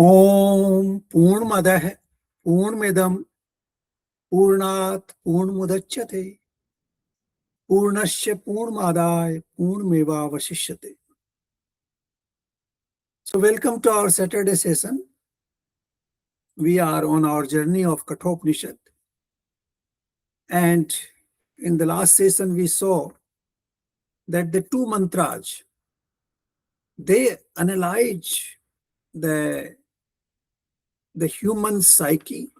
Om Purnamadah Purnamidam Purnat Purnamudachyate Purnasya Purnamadaya Purnameva Vasishyate. So welcome to our Saturday session. We are on our journey of Kathopanishad. And in the last session we saw that the two mantras, they analyze the human psyche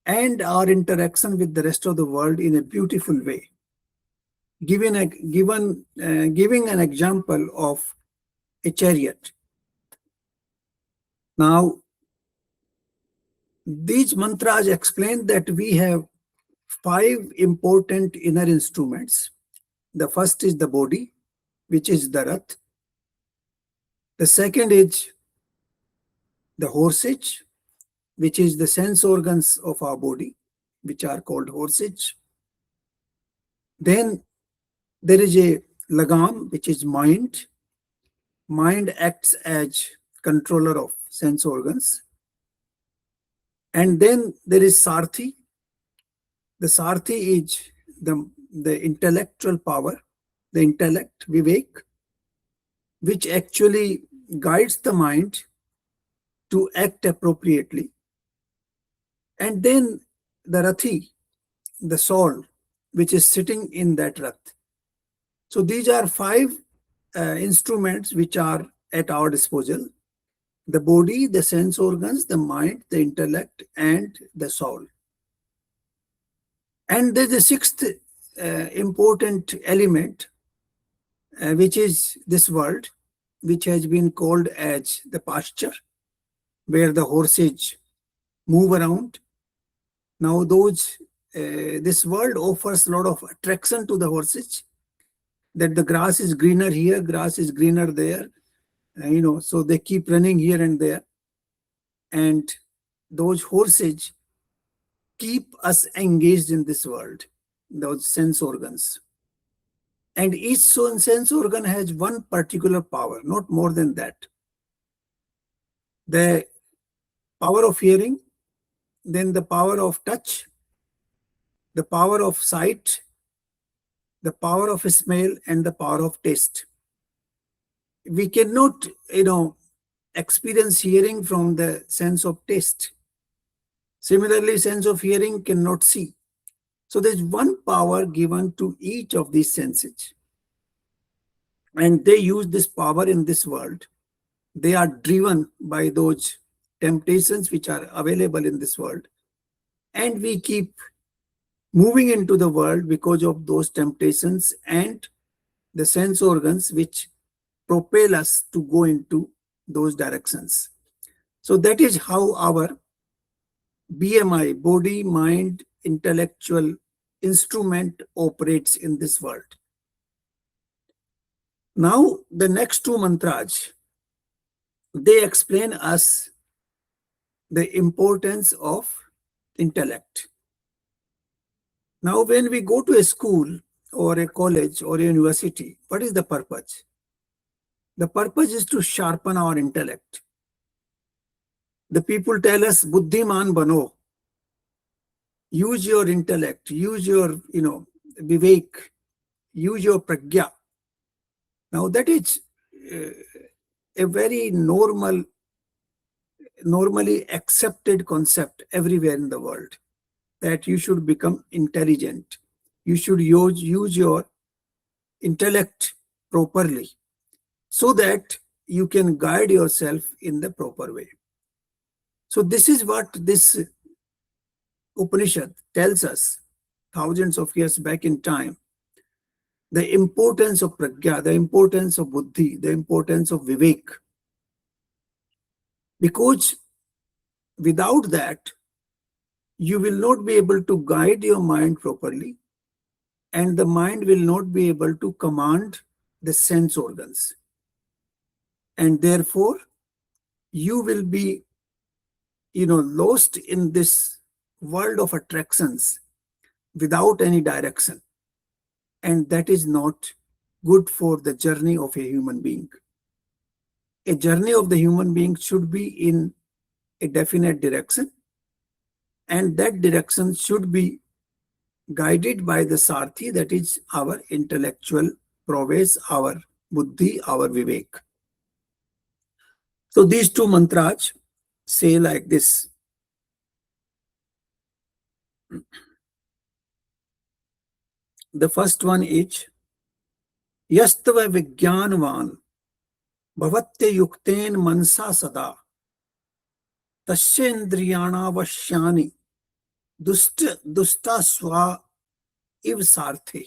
and our interaction with the rest of the world in a beautiful way, giving an example of a chariot. Now, these mantras explain that we have 5 important inner instruments. The first is the body, which is the Rath. The second is the horses, which is the sense organs of our body, which are called horses. Then there is a Lagam, which is mind. Mind acts as controller of sense organs. And then there is Sarathi. The Sarathi is the intellectual power, the intellect, viveka, which actually guides the mind to act appropriately. And then the Rathi, the soul, which is sitting in that Rath. So these are 5 instruments which are at our disposal: the body, the sense organs, the mind, the intellect, and the soul. And there's a 6th important element, which is this world, which has been called as the pasture, where the horses move around. Now this world offers a lot of attraction to the horses, that the grass is greener here, grass is greener there, so they keep running here and there. And those horses keep us engaged in this world, those sense organs. And each sense organ has one particular power, not more than that. The power of hearing, then the power of touch, the power of sight, the power of smell, and the power of taste. We cannot, experience hearing from the sense of taste. Similarly, sense of hearing cannot see. So there's one power given to each of these senses. And they use this power in this world. They are driven by those temptations which are available in this world. And we keep moving into the world because of those temptations and the sense organs which propel us to go into those directions. So that is how our BMI, body, mind, intellectual instrument operates in this world. Now, the next 2 mantras, they explain us the importance of intellect. Now, when we go to a school or a college or a university, what is the purpose? The purpose is to sharpen our intellect. The people tell us, buddhiman bano. Use your intellect, use your, viveka, use your pragya. Now that is a very normally accepted concept everywhere in the world, that you should become intelligent. You should use your intellect properly so that you can guide yourself in the proper way. So this is what this Upanishad tells us thousands of years back in time. The importance of pragya, the importance of buddhi, the importance of viveka. Because without that, you will not be able to guide your mind properly, and the mind will not be able to command the sense organs. And therefore, you will be, lost in this world of attractions without any direction. And that is not good for the journey of a human being. A journey of the human being should be in a definite direction, and that direction should be guided by the Sarathi, that is our intellectual prowess, our buddhi, our vivek. So these two mantras say like this. The first one is Yastava Vigyanvan Bhavatya Yukten Mansa Sada Tashendriyana Vashyani Dusta Swa Iv Sarthe.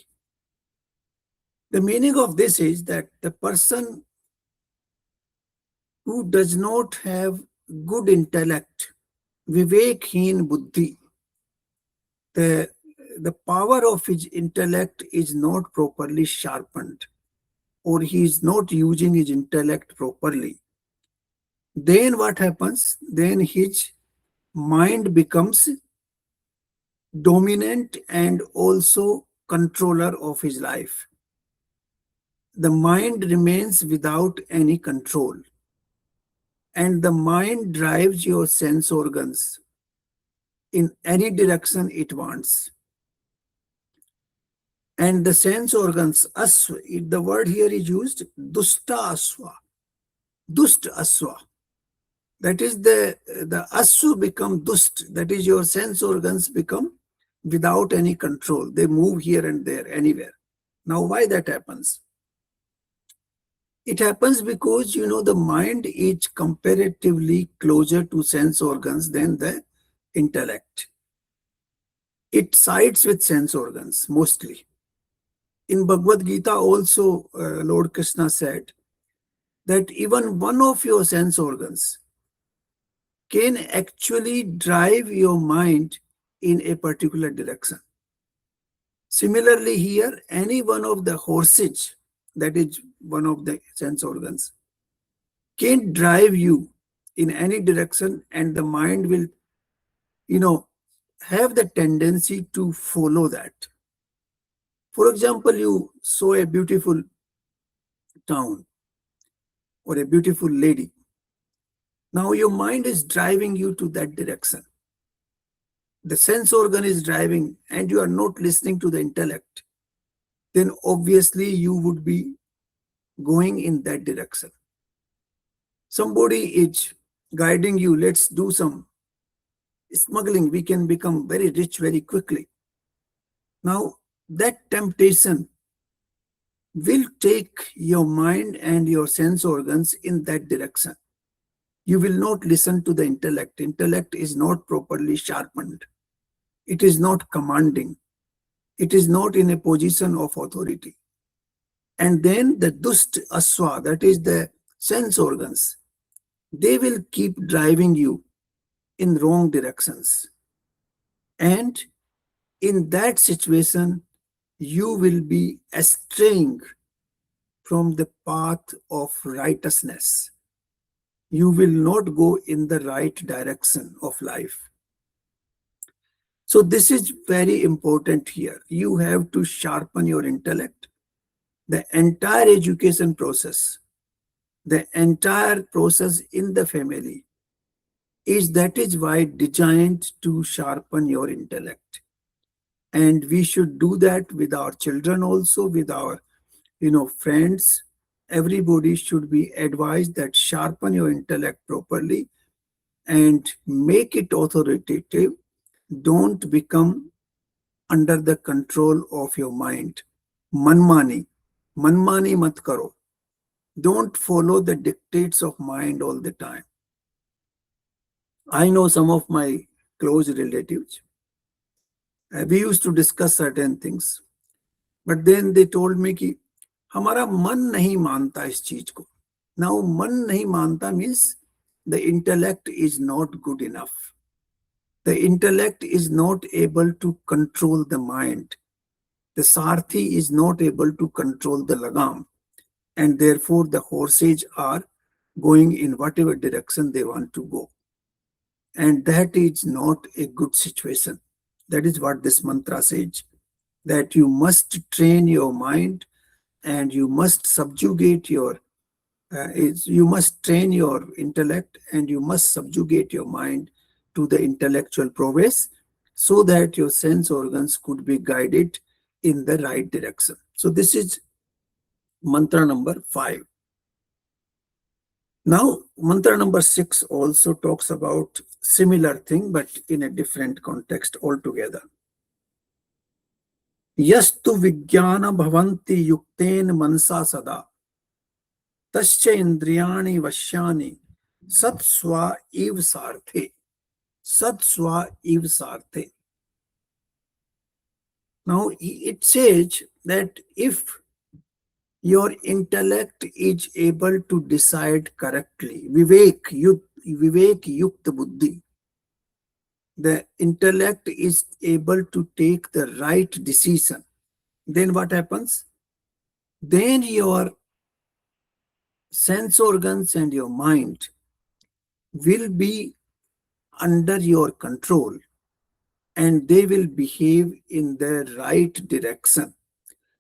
The meaning of this is that the person who does not have good intellect, vivekhin buddhi, the power of his intellect is not properly sharpened, or he is not using his intellect properly, then what happens? Then his mind becomes dominant and also controller of his life. The mind remains without any control, and the mind drives your sense organs in any direction it wants. And the sense organs, aswa, the word here is used, dusta aswa, dust aswa. That is the asu become dust, that is your sense organs become without any control. They move here and there, anywhere. Now, why that happens? It happens because, the mind is comparatively closer to sense organs than the intellect. It sides with sense organs mostly. In Bhagavad Gita also, Lord Krishna said that even one of your sense organs can actually drive your mind in a particular direction. Similarly here, any one of the horses, that is one of the sense organs, can drive you in any direction, and the mind will, have the tendency to follow that. For example, you saw a beautiful town or a beautiful lady. Now your mind is driving you to that direction. The sense organ is driving and you are not listening to the intellect. Then obviously you would be going in that direction. Somebody is guiding you, let's do some smuggling, we can become very rich very quickly. Now that temptation will take your mind and your sense organs in that direction. You will not listen to the intellect. Intellect is not properly sharpened. It is not commanding. It is not in a position of authority. And then the dust aswa, that is the sense organs, they will keep driving you in wrong directions. And in that situation, you will be straying from the path of righteousness. You will not go in the right direction of life. So this is very important here. You have to sharpen your intellect. The entire education process, the entire process in the family that is why designed to sharpen your intellect. And we should do that with our children also, with our friends. Everybody should be advised that sharpen your intellect properly and make it authoritative. Don't become under the control of your mind. Manmani mat karo. Don't follow the dictates of mind all the time. I know some of my close relatives. We used to discuss certain things, but then they told me कि हमारा मन नहीं मानता इस चीज को. Now मन नहीं मानता means the intellect is not good enough. The intellect is not able to control the mind. The Sarathi is not able to control the Lagam, and therefore the horses are going in whatever direction they want to go. And that is not a good situation. That is what this mantra says, that you must train your mind and you must subjugate your is you must train your intellect and you must subjugate your mind to the intellectual prowess so that your sense organs could be guided in the right direction. So this is mantra number 5. Now, mantra number 6 also talks about similar thing, but in a different context altogether. Yastu vijnana bhavanti yukten mansa sada tascha indriyani vashyani satsva iv sarthe. Satsva iv sarthe. Now, it says that if your intellect is able to decide correctly, vivek yukta buddhi, the intellect is able to take the right decision, then what happens? Then your sense organs and your mind will be under your control and they will behave in the right direction.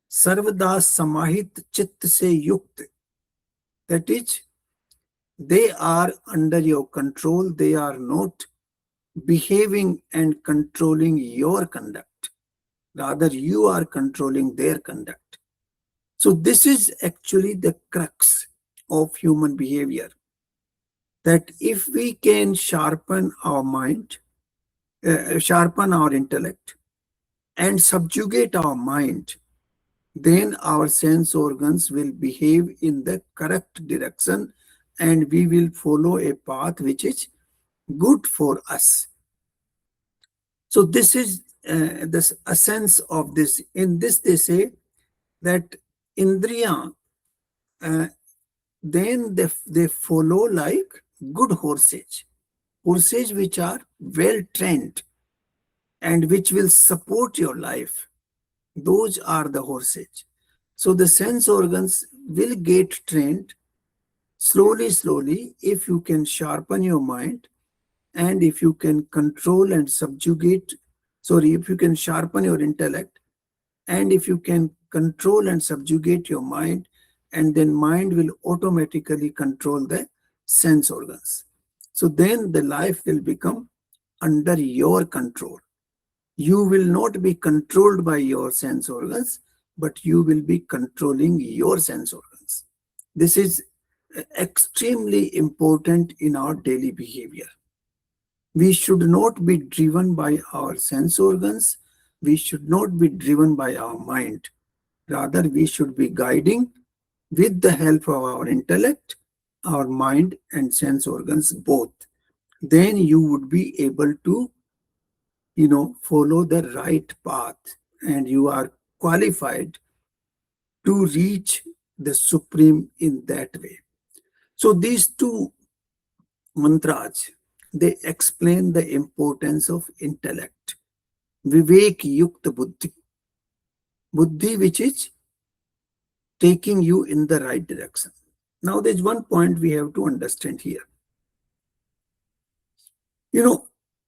Sarvada samahit chit se yukt. That is, they are under your control, they are not behaving and controlling your conduct. Rather, you are controlling their conduct. So this is actually the crux of human behavior. That if we can sharpen our mind, sharpen our intellect, and subjugate our mind, then our sense organs will behave in the correct direction and we will follow a path which is good for us. So this is the essence of this. In this they say that indriya, then they follow like good horses which are well trained and which will support your life. Those are the horses. So the sense organs will get trained slowly if you can sharpen your mind and if you can control and subjugate, if you can sharpen your intellect and if you can control and subjugate your mind, and then mind will automatically control the sense organs. So then the life will become under your control. You will not be controlled by your sense organs, but you will be controlling your sense organs. This is extremely important in our daily behavior. We should not be driven by our sense organs. We should not be driven by our mind. Rather, we should be guiding with the help of our intellect, our mind and sense organs both. Then you would be able to, follow the right path and you are qualified to reach the supreme in that way. So these two mantras, they explain the importance of intellect. Vivek yukta buddhi. Buddhi which is taking you in the right direction. Now there's one point we have to understand here.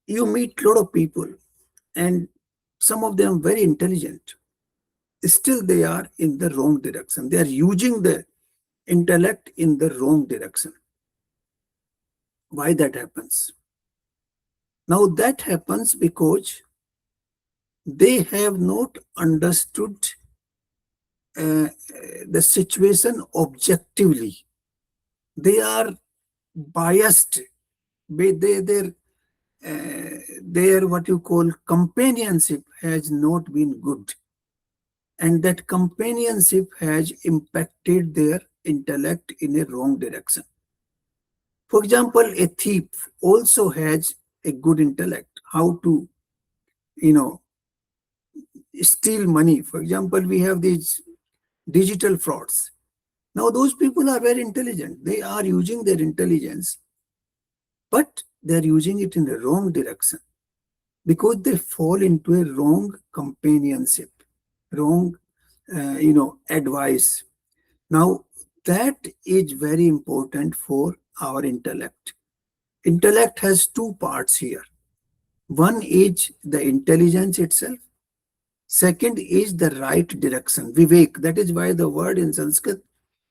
You meet a lot of people and some of them very intelligent. Still they are in the wrong direction. They are using the intellect in the wrong direction. Why that happens? Now that happens because they have not understood the situation objectively. They are biased. Their what you call companionship has not been good. And that companionship has impacted their intellect in a wrong direction. For example, a thief also has a good intellect, how to, steal money. For example, we have these digital frauds. Now, those people are very intelligent. They are using their intelligence, but they are using it in the wrong direction because they fall into a wrong companionship, wrong, advice. Now, that is very important for our intellect. Intellect has two parts here. One is the intelligence itself. Second is the right direction, vivek. That is why the word in Sanskrit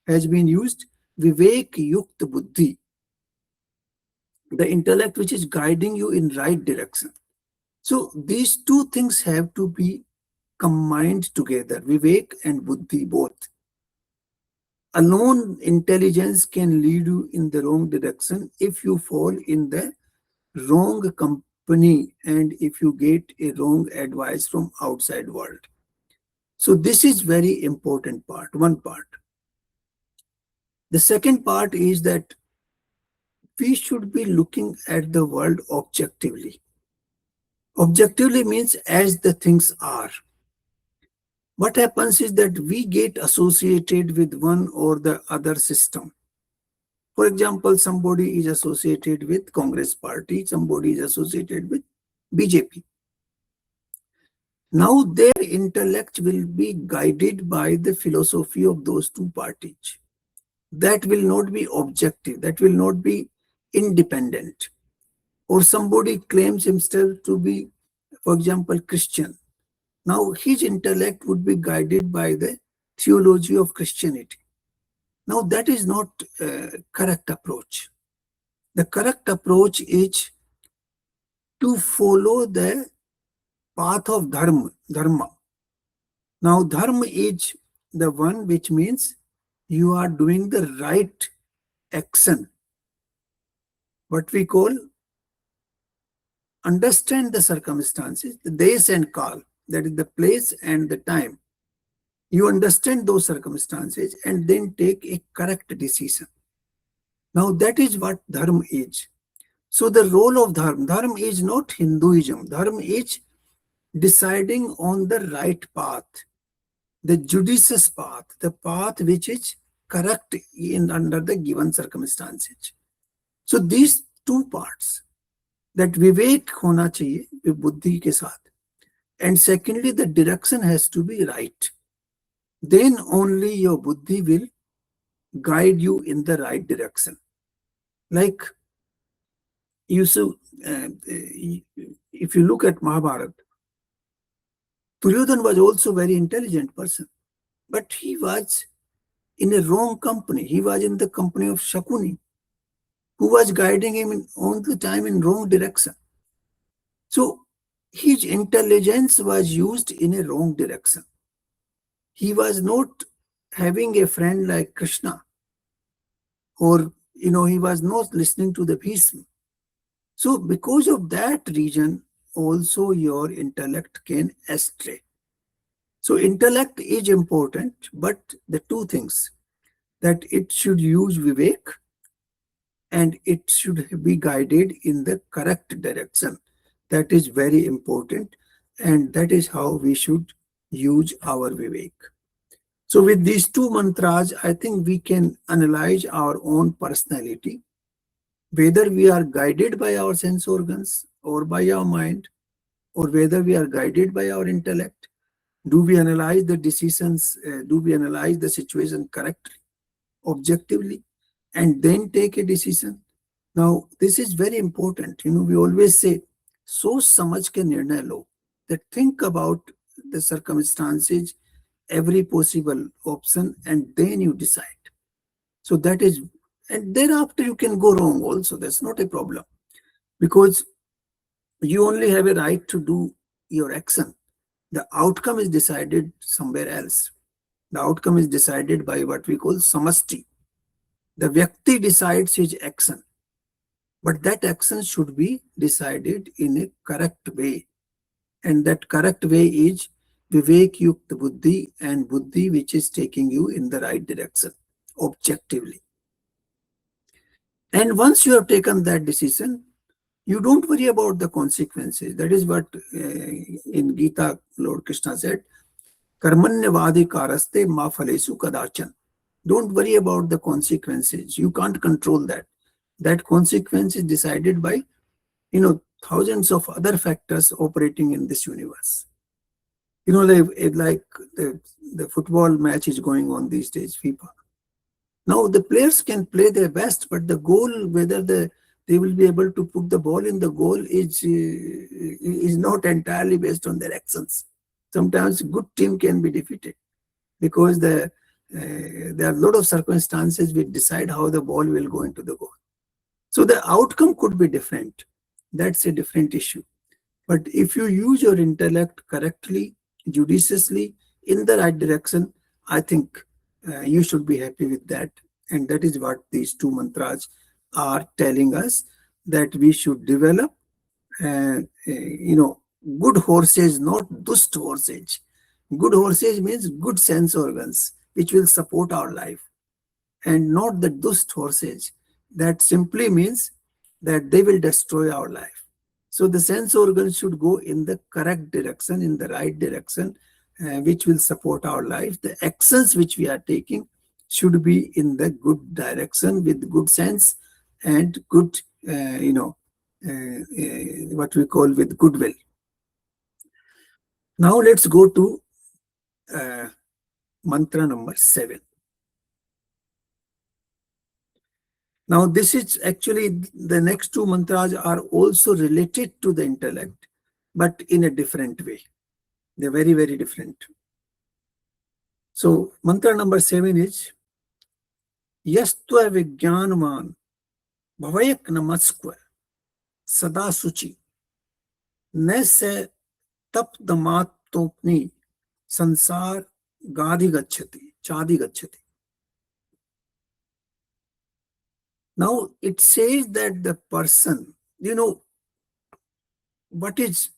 has been used, vivek yukt buddhi, the intellect which is guiding you in right direction. So these two things have to be combined together, vivek and buddhi both. Alone intelligence can lead you in the wrong direction if you fall in the wrong company and if you get a wrong advice from outside world. So this is very important part, one part. The second part is that we should be looking at the world objectively. Objectively means as the things are. What happens is that we get associated with one or the other system. For example, somebody is associated with Congress party, somebody is associated with BJP. Now their intellect will be guided by the philosophy of those two parties. That will not be objective, that will not be independent. Or somebody claims himself to be, for example, Christian. Now his intellect would be guided by the theology of Christianity. Now that is not a correct approach. The correct approach is to follow the path of dharma. Now dharma is the one which means you are doing the right action. What we call understand the circumstances, the days and kal, that is the place and the time. You understand those circumstances and then take a correct decision. Now that is what dharma is. So the role of dharma is not Hinduism. Dharma is deciding on the right path, the judicious path, the path which is correct in under the given circumstances. So these two parts, that vivek hona chahiye buddhi ke saath, and secondly the direction has to be right. Then only your buddhi will guide you in the right direction. Like if you look at Mahabharata, Duryodhan was also a very intelligent person, but he was in a wrong company. He was in the company of Shakuni, who was guiding him all the time in wrong direction. So his intelligence was used in a wrong direction. He was not having a friend like Krishna, or he was not listening to the Bhishma. So because of that reason, also your intellect can astray. So intellect is important, but the two things, that it should use vivek and it should be guided in the correct direction. That is very important, and that is how we should use our vivek. So with these two mantras, I think we can analyze our own personality, whether we are guided by our sense organs or by our mind, or whether we are guided by our intellect. Do we analyze the decisions, do we analyze the situation correctly, objectively, and then take a decision? Now, this is very important. We always say, so samajh ke nirnay lo, that think about the circumstances, every possible option, and then you decide. So that is, and thereafter you can go wrong also. That's not a problem, because you only have a right to do your action. The outcome is decided somewhere else. The outcome is decided by what we call samasti. The vyakti decides his action, but that action should be decided in a correct way. And that correct way is vivek yukt buddhi, and buddhi which is taking you in the right direction, objectively. And once you have taken that decision, you don't worry about the consequences. That is what in Gita Lord Krishna said, karmanyavadi karaste ma phalesu kadachan. Don't worry about the consequences. You can't control that. That consequence is decided by, thousands of other factors operating in this universe. Like the football match is going on these days, FIFA. Now the players can play their best, but the goal, whether they will be able to put the ball in the goal is not entirely based on their actions. Sometimes good team can be defeated because the There are a lot of circumstances which decide how the ball will go into the goal. So the outcome could be different. That's a different issue. But if you use your intellect correctly, judiciously, in the right direction, I think you should be happy with that. And that is what these two mantras are telling us, that we should develop, good horses, not dust horses. Good horses means good sense organs, which will support our life, and not the dust horses. That simply means that they will destroy our life. So the sense organs should go in the correct direction, in the right direction, which will support our life. The actions which we are taking should be in the good direction with good sense and good, what we call with goodwill. Now let's go to mantra number 7. Now, this is actually, the next two mantras are also related to the intellect, but in a different way. They're very, very different. So, mantra number 7 is Yastva Vigyanman Bhavayak Namaskva Sada Suchi Nese Tap Damatopni Sansar Gadi Gachati Chadi Gachati. Now, it says that the person, what is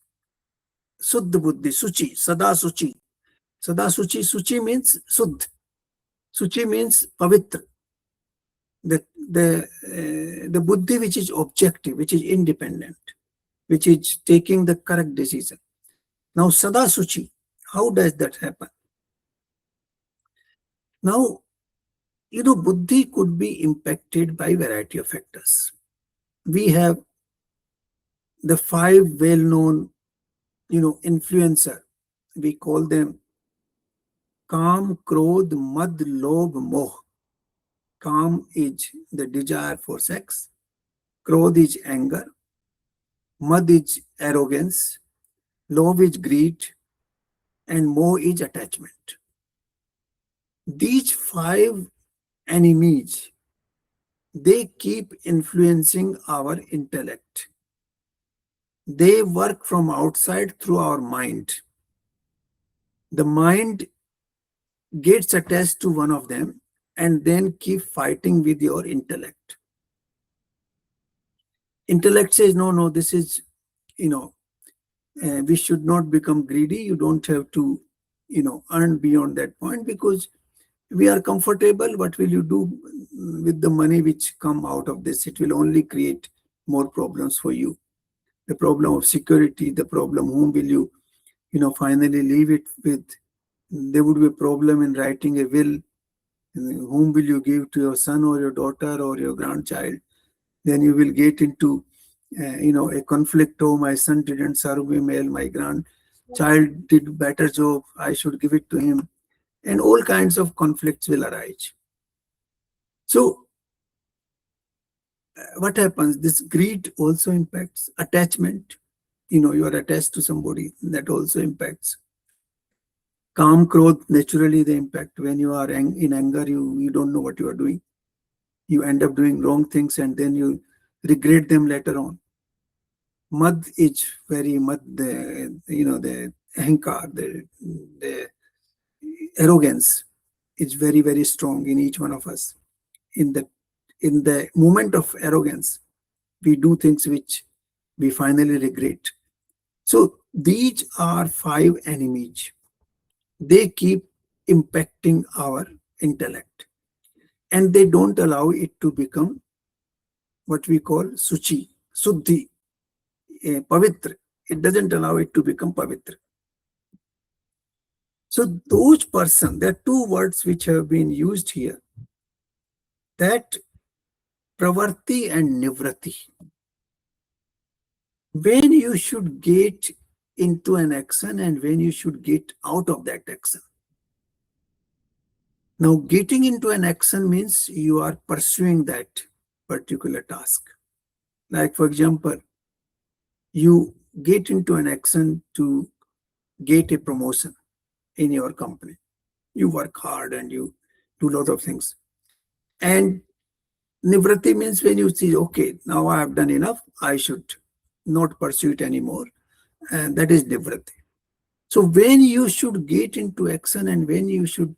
Suddha Buddhi, Suchi, Sada Suchi. Sada Suchi, Suchi means Suddh. Suchi means Pavitra. The Buddhi which is objective, which is independent, which is taking the correct decision. Now, Sada Suchi, how does that happen? Now, Buddhi could be impacted by variety of factors. We have the 5 well-known, influencer. We call them Kam, Krodh, Mad, Lobh, Moh. Kam is the desire for sex. Krodh is anger. Mad is arrogance. Lobh is greed. And Moh is attachment. These 5 enemies, they keep influencing our intellect. They work from outside through our mind. The mind gets attached to one of them and then keep fighting with your intellect. Intellect says, no, this is, we should not become greedy. You don't have to, earn beyond that point, because we are comfortable. What will you do with the money which come out of this? It will only create more problems for you. The problem of security, the problem, whom will you, finally leave it with? There would be a problem in writing a will. Whom will you give, to your son or your daughter or your grandchild? Then you will get into, a conflict. Oh, my son didn't serve me well. My grandchild did better job. I should give it to him. And all kinds of conflicts will arise. So, what happens? This greed also impacts attachment. You are attached to somebody, that also impacts. Calm, Krodh, naturally they impact. When you are in anger, you don't know what you are doing. You end up doing wrong things and then you regret them later on. Mad is very mad, the ahankar, the arrogance is very, very strong in each one of us. In the moment of arrogance, we do things which we finally regret. So these are 5 enemies. They keep impacting our intellect, and they don't allow it to become what we call suchi, suddhi, pavitra. It doesn't allow it to become pavitra. So those person, there are 2 words which have been used here, that pravarti and nivrati. When you should get into an action and when you should get out of that action. Now, getting into an action means you are pursuing that particular task. Like, for example, you get into an action to get a promotion in your company. You work hard and you do a lot of things. And nivritti means when you see, okay, now I have done enough, I should not pursue it anymore. And that is nivritti. So when you should get into action and when you should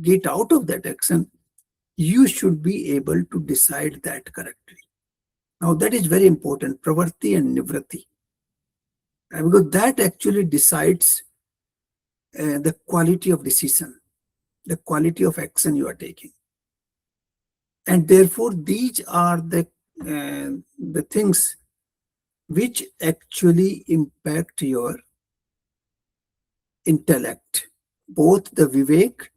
get out of that action, you should be able to decide that correctly. Now that is very important, pravarti and nivritti. Because that actually decides the quality of decision, the quality of action you are taking. And therefore, these are the things which actually impact your intellect, both the vivek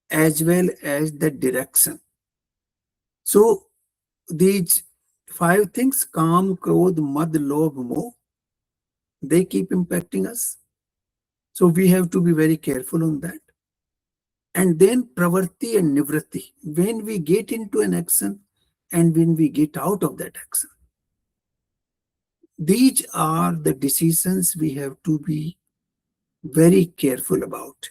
as well as the direction. So these 5 things, kam, krodh, mad, lobh, moh, they keep impacting us. So we have to be very careful on that. And then pravarti and nivritti, when we get into an action and when we get out of that action. These are the decisions we have to be very careful about,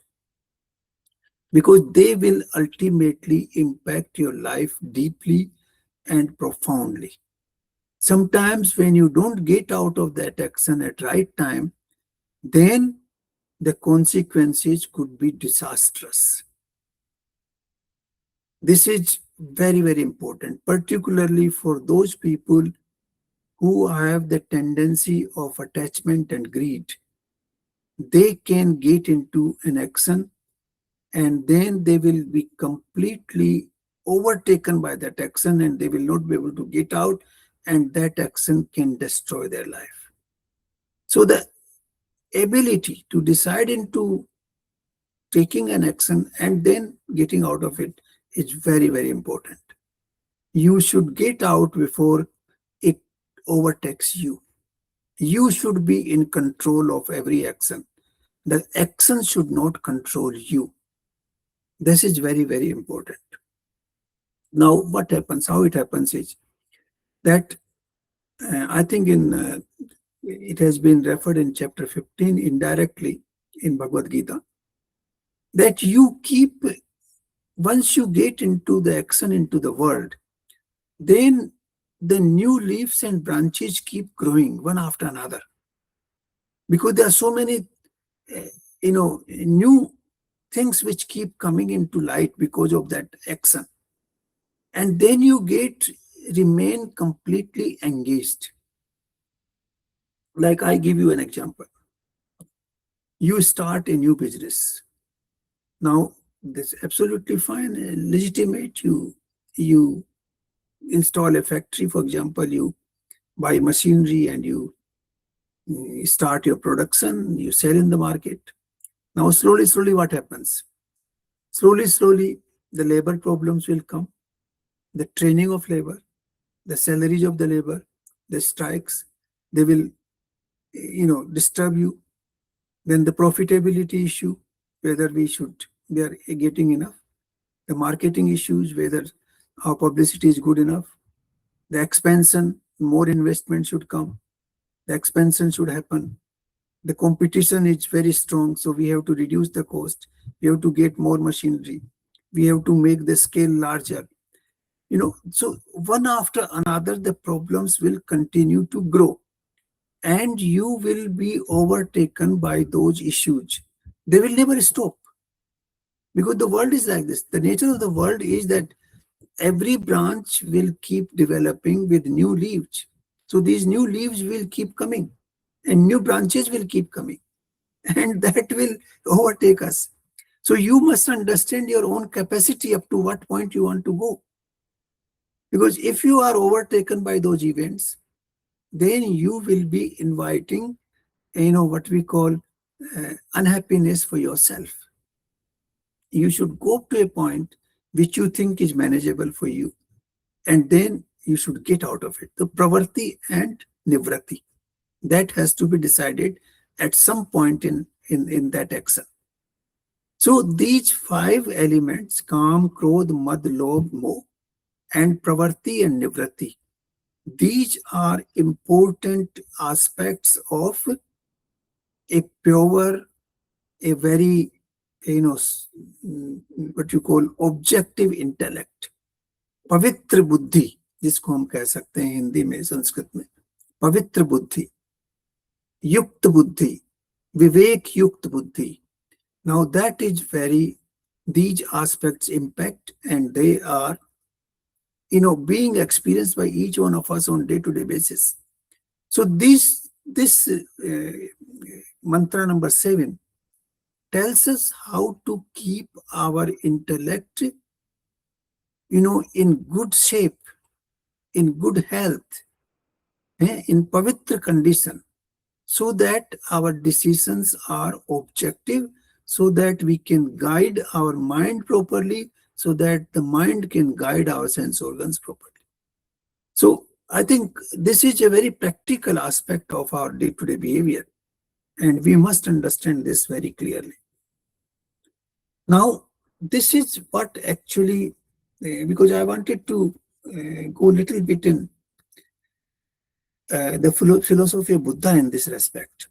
because they will ultimately impact your life deeply and profoundly. Sometimes when you don't get out of that action at right time, then the consequences could be disastrous. This is very, very important, particularly for those people who have the tendency of attachment and greed. They can get into an action and then they will be completely overtaken by that action and they will not be able to get out, and that action can destroy their life. So the ability to decide into taking an action and then getting out of it is very, very important. You should get out before it overtakes you. You should be in control of every action. The action should not control you. This is very, very important. Now, what happens, how it happens is that I think it has been referred in chapter 15 indirectly in Bhagavad Gita, that you keep, once you get into the action, into the world, then the new leaves and branches keep growing one after another. Because there are so many, new things which keep coming into light because of that action. And then you remain completely engaged. Like I give you an example. You start a new business. Now, that's absolutely fine, legitimate. You install a factory, for example, you buy machinery and you start your production, you sell in the market. Now, slowly, what happens? Slowly, the labor problems will come, the training of labor, the salaries of the labor, the strikes, they will, disturb you. Then the profitability issue, whether we are getting enough. The marketing issues, whether our publicity is good enough. The expansion, more investment should come. The expansion should happen. The competition is very strong, so we have to reduce the cost. We have to get more machinery. We have to make the scale larger. So one after another, the problems will continue to grow. And you will be overtaken by those issues. They will never stop. Because the world is like this. The nature of the world is that every branch will keep developing with new leaves. So these new leaves will keep coming and new branches will keep coming. And that will overtake us. So you must understand your own capacity up to what point you want to go. Because if you are overtaken by those events, then you will be inviting, what we call unhappiness for yourself. You should go up to a point which you think is manageable for you, and then you should get out of it. The pravarti and nivritti, that has to be decided at some point in that action. So these 5 elements, kam, krodh, mad, lobh, moh, and pravarti and nivritti, these are important aspects of a pure, a very what you call objective intellect, पवित्र बुद्धि जिसको हम कह सकते हैं हिंदी में, संस्कृत में पवित्र बुद्धि, युक्त बुद्धि, विवेक युक्त बुद्धि. Now that is these aspects impact, and they are being experienced by each one of us on day-to-day basis. So this mantra number 7 tells us how to keep our intellect in good shape, in good health, in pavitra condition, so that our decisions are objective, so that we can guide our mind properly, so that the mind can guide our sense organs properly. So I think this is a very practical aspect of our day-to-day behavior, and we must understand this very clearly. Now, this is what actually, because I wanted to go a little bit in the philosophy of Buddha in this respect.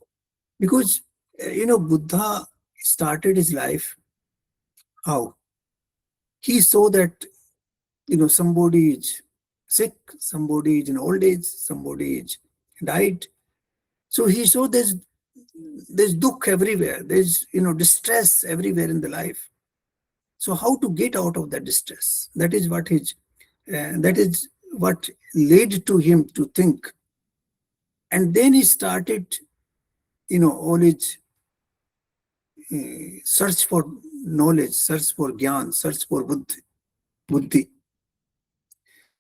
Because, Buddha started his life how? He saw that, somebody is sick, somebody is in old age, somebody is died. So he saw there's dukh everywhere, there's, distress everywhere in the life. So how to get out of that distress? That is what led to him to think. And then he started, all his search for knowledge, search for gyan, search for buddhi.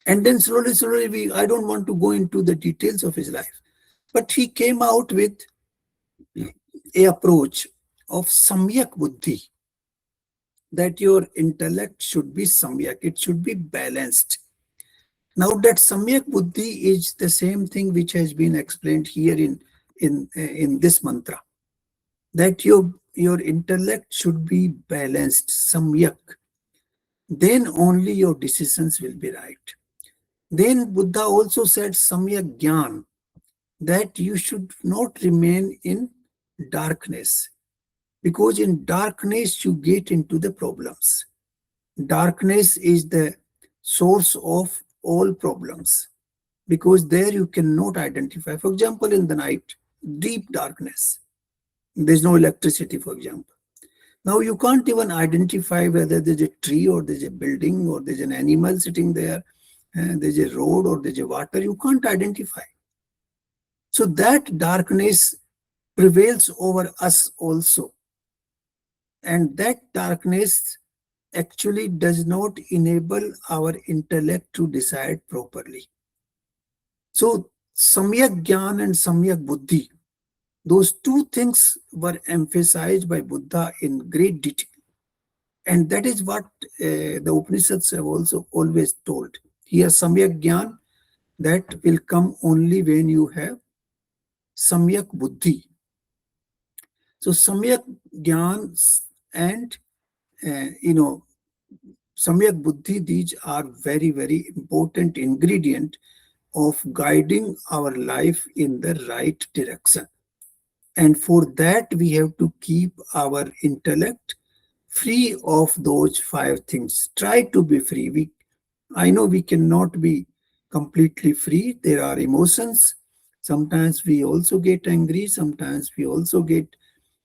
And then slowly, I don't want to go into the details of his life, but he came out with a approach of samyak buddhi, that your intellect should be samyak, it should be balanced. Now that samyak buddhi is the same thing which has been explained here in this mantra, that your intellect should be balanced, samyak. Then only your decisions will be right. Then Buddha also said samyak gyan, that you should not remain in darkness, because in darkness you get into the problems. Darkness is the source of all problems, because there you cannot identify. For example, in the night, deep darkness, there's no electricity, for example. Now you can't even identify whether there's a tree or there's a building or there's an animal sitting there, and there's a road or there's a water. You can't identify. So that darkness prevails over us also. And that darkness actually does not enable our intellect to decide properly. So samyak gyan and samyak buddhi, those two things were emphasized by Buddha in great detail. And that is what the Upanishads have also always told. Here, samyak gyan, that will come only when you have samyak buddhi. So samyak gyan and samyak buddhi, these are very, very important ingredient of guiding our life in the right direction. And for that, we have to keep our intellect free of those 5 things. Try to be free. I know we cannot be completely free. There are emotions. Sometimes we also get angry. Sometimes we also get,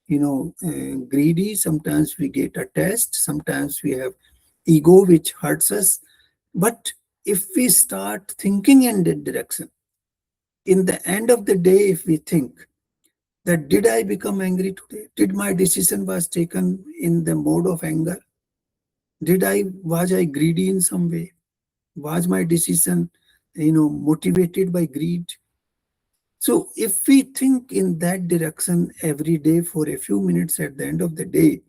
greedy. Sometimes we get attached. Sometimes we have ego which hurts us. But if we start thinking in that direction, in the end of the day, if we think that did I become angry today? Did my decision was taken in the mode of anger? Was I greedy in some way? Was my decision, motivated by greed? So if we think in that direction every day for a few minutes at the end of the day,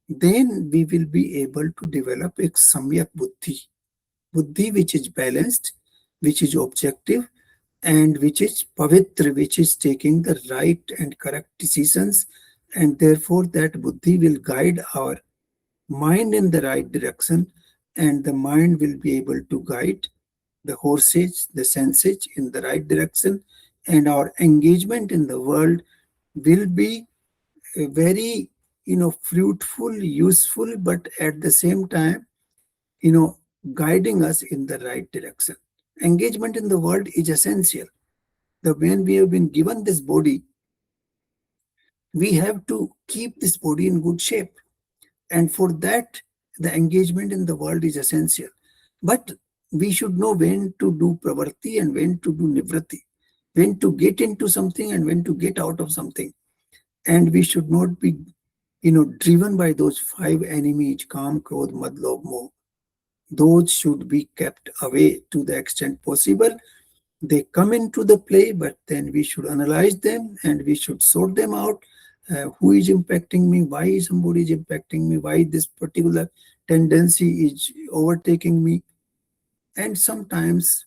then we will be able to develop a samyak buddhi which is balanced, which is objective, and which is pavitra, which is taking the right and correct decisions, and therefore that buddhi will guide our mind in the right direction, and the mind will be able to guide the horses, the senses in the right direction, and our engagement in the world will be very fruitful, useful, but at the same time, guiding us in the right direction. Engagement in the world is essential. When we have been given this body, we have to keep this body in good shape. And for that, the engagement in the world is essential. But we should know when to do pravarti and when to do nivrati, when to get into something and when to get out of something. And we should not be, driven by those five enemies, Kam, Krodh, Mad, Lobh, Moh. Those should be kept away to the extent possible. They come into the play, but then we should analyze them and we should sort them out. Who is impacting me? Why somebody is impacting me? Why this particular tendency is overtaking me? And sometimes,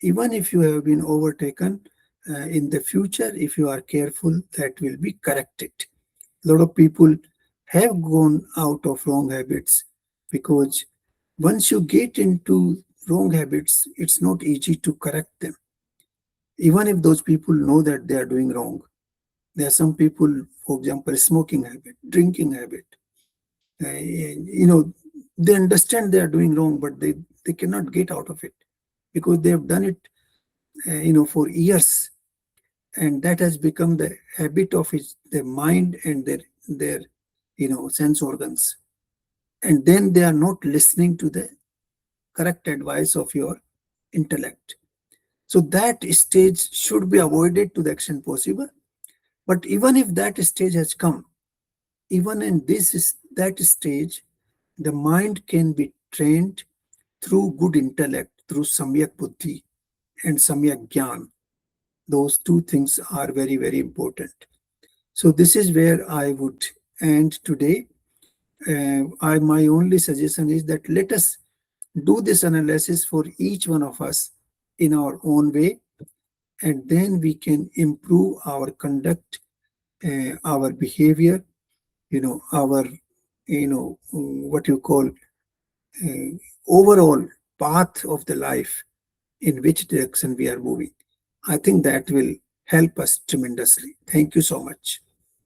even if you have been overtaken, in the future, if you are careful, that will be corrected. A lot of people have gone out of wrong habits because once you get into wrong habits, it's not easy to correct them. Even if those people know that they are doing wrong. There are some people, for example, smoking habit, drinking habit. They understand they are doing wrong, but they cannot get out of it because they have done it, for years. And that has become the habit of their mind and their sense organs. And then they are not listening to the correct advice of your intellect. So that stage should be avoided to the extent possible. But even if that stage has come, even in that stage, the mind can be trained through good intellect, through samyak buddhi and samyak jnana. Those two things are very, very important. So this is where I would end today. My only suggestion is that let us do this analysis for each one of us in our own way, and then we can improve our conduct, our behavior, our, what you call, overall path of the life, in which direction we are moving. I think that will help us tremendously. Thank you so much.